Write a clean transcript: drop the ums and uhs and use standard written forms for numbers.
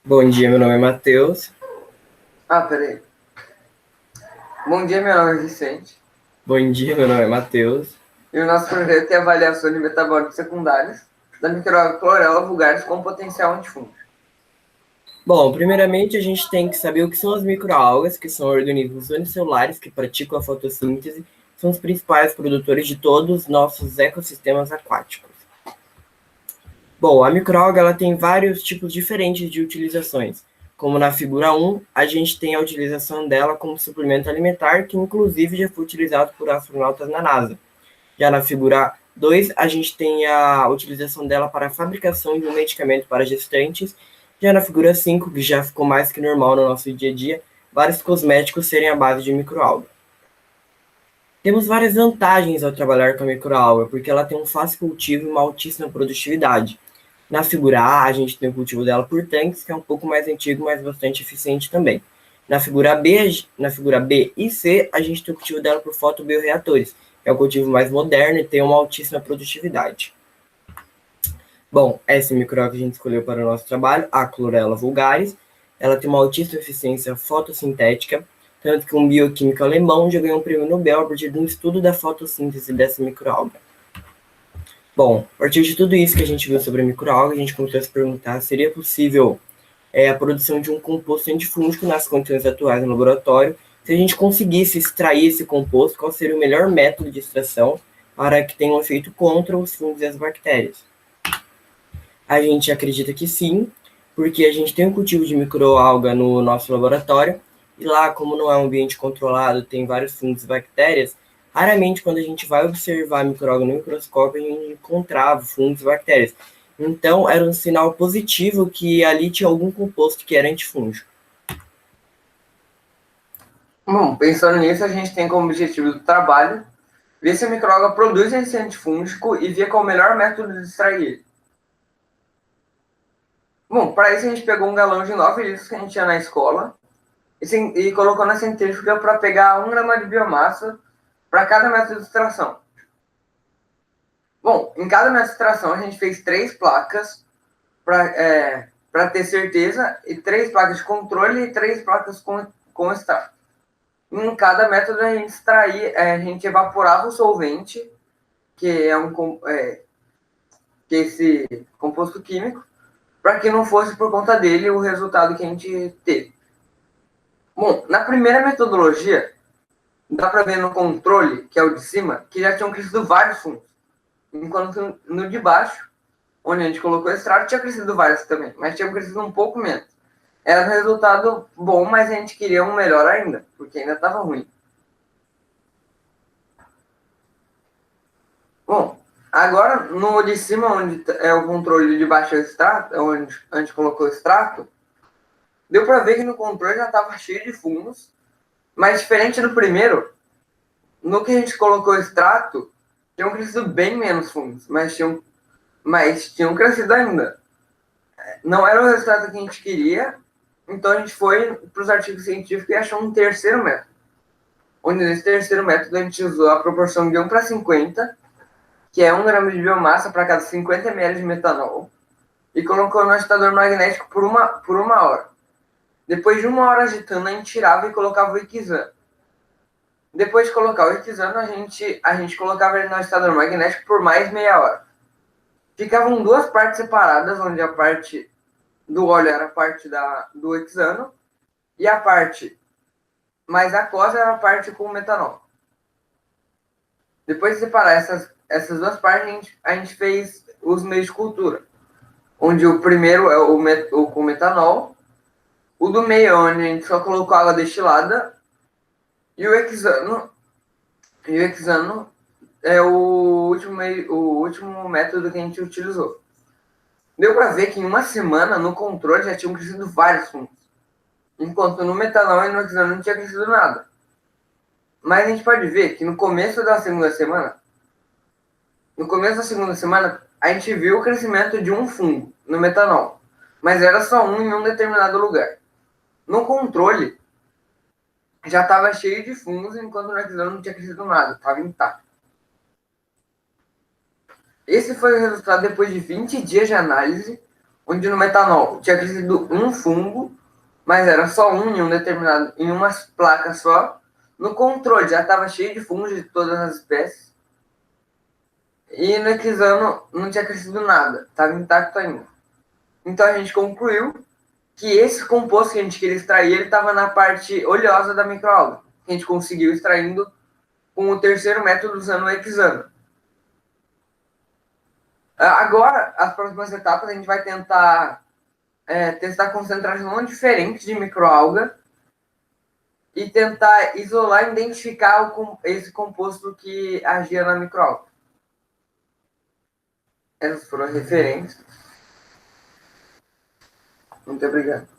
Bom dia, meu nome é Matheus. Peraí. Bom dia, meu nome é Vicente. Bom dia, meu nome é Matheus. E o nosso projeto é avaliação de metabólicos secundários da microalga chlorella vulgaris com potencial antifúngico. Bom, primeiramente a gente tem que saber o que são as microalgas, que são organismos unicelulares que praticam a fotossíntese, são os principais produtores de todos os nossos ecossistemas aquáticos. Bom, a microalga ela tem vários tipos diferentes de utilizações. Como na figura 1, a gente tem a utilização dela como suplemento alimentar, que inclusive já foi utilizado por astronautas na NASA. Já na figura 2, a gente tem a utilização dela para a fabricação de um medicamento para gestantes. Já na figura 5, que já ficou mais que normal no nosso dia a dia, vários cosméticos serem à base de microalga. Temos várias vantagens ao trabalhar com a microalga, porque ela tem um fácil cultivo e uma altíssima produtividade. Na figura A, a gente tem o cultivo dela por tanques, que é um pouco mais antigo, mas bastante eficiente também. Na figura B e C, a gente tem o cultivo dela por fotobioreatores, que é o cultivo mais moderno e tem uma altíssima produtividade. Bom, essa microalga que a gente escolheu para o nosso trabalho, a Chlorella vulgaris, ela tem uma altíssima eficiência fotossintética, tanto que um bioquímico alemão já ganhou um prêmio Nobel a partir de um estudo da fotossíntese dessa microalga. Bom, a partir de tudo isso que a gente viu sobre a microalga, a gente começou a se perguntar se seria possível a produção de um composto antifúngico nas condições atuais no laboratório. Se a gente conseguisse extrair esse composto, qual seria o melhor método de extração para que tenha um efeito contra os fungos e as bactérias? A gente acredita que sim, porque a gente tem um cultivo de microalga no nosso laboratório, e lá, como não é um ambiente controlado, tem vários fungos e bactérias, raramente quando a gente vai observar a microalga no microscópio, a gente encontrava fungos e bactérias. Então, era um sinal positivo que ali tinha algum composto que era antifúngico. Bom, pensando nisso, a gente tem como objetivo do trabalho ver se a microalga produz esse antifúngico e ver qual é o melhor método de extrair ele. Bom, para isso a gente pegou um galão de 9 litros que a gente tinha na escola e colocou na centrífuga para pegar 1 grama de biomassa para cada metro de extração. Bom, em cada metro de extração a gente fez 3 placas para ter certeza, e 3 placas de controle e 3 placas com extrato. Em cada método a gente a gente evaporava o solvente, que é que é esse composto químico, para que não fosse por conta dele o resultado que a gente teve. Bom, na primeira metodologia, dá para ver no controle, que é o de cima, que já tinham crescido vários fungos. Enquanto no de baixo, onde a gente colocou o extrato, tinha crescido vários também, mas tinham crescido um pouco menos. Era um resultado bom, mas a gente queria um melhor ainda, porque ainda estava ruim. Bom, agora no de cima, onde é o controle de baixo extrato, onde a gente colocou o extrato, deu para ver que no controle já estava cheio de fungos, mas diferente do primeiro, no que a gente colocou o extrato, tinham crescido bem menos fungos, mas tinham crescido ainda. Não era o resultado que a gente queria, então a gente foi para os artigos científicos e achou um terceiro método. Onde nesse terceiro método a gente usou a proporção de 1:50, que é 1 grama de biomassa para cada 50 ml de metanol, e colocou no agitador magnético por uma hora. Depois de 1 hora agitando, a gente tirava e colocava o Ixano. Depois de colocar o Ixano, a gente colocava ele no agitador magnético por mais meia hora. Ficavam duas partes separadas, onde a parte do óleo era a parte do hexano e a parte mais aquosa era a parte com metanol. Depois de separar essas duas partes, a gente fez os meios de cultura, onde o primeiro é o com metanol, o do meio, onde a gente só colocou água destilada, e o hexano é o último método que a gente utilizou. Deu para ver que em uma semana, no controle, já tinham crescido vários fungos, enquanto no metanol e no hexano não tinha crescido nada. Mas a gente pode ver que no começo da segunda semana, a gente viu o crescimento de um fungo no metanol, mas era só um em um determinado lugar. No controle, já estava cheio de fungos, enquanto no hexano não tinha crescido nada, estava intacto. Esse foi o resultado depois de 20 dias de análise, onde no metanol tinha crescido um fungo, mas era só um em um determinado, em umas placas só. No controle já estava cheio de fungos de todas as espécies. E no Xano não tinha crescido nada, estava intacto ainda. Então a gente concluiu que esse composto que a gente queria extrair, ele estava na parte oleosa da microalga, que a gente conseguiu extraindo com o terceiro método usando o Xano. Agora, as próximas etapas, a gente vai tentar testar concentração diferente de microalga e tentar isolar e identificar esse composto que agia na microalga. Essas foram as referências. Muito obrigado.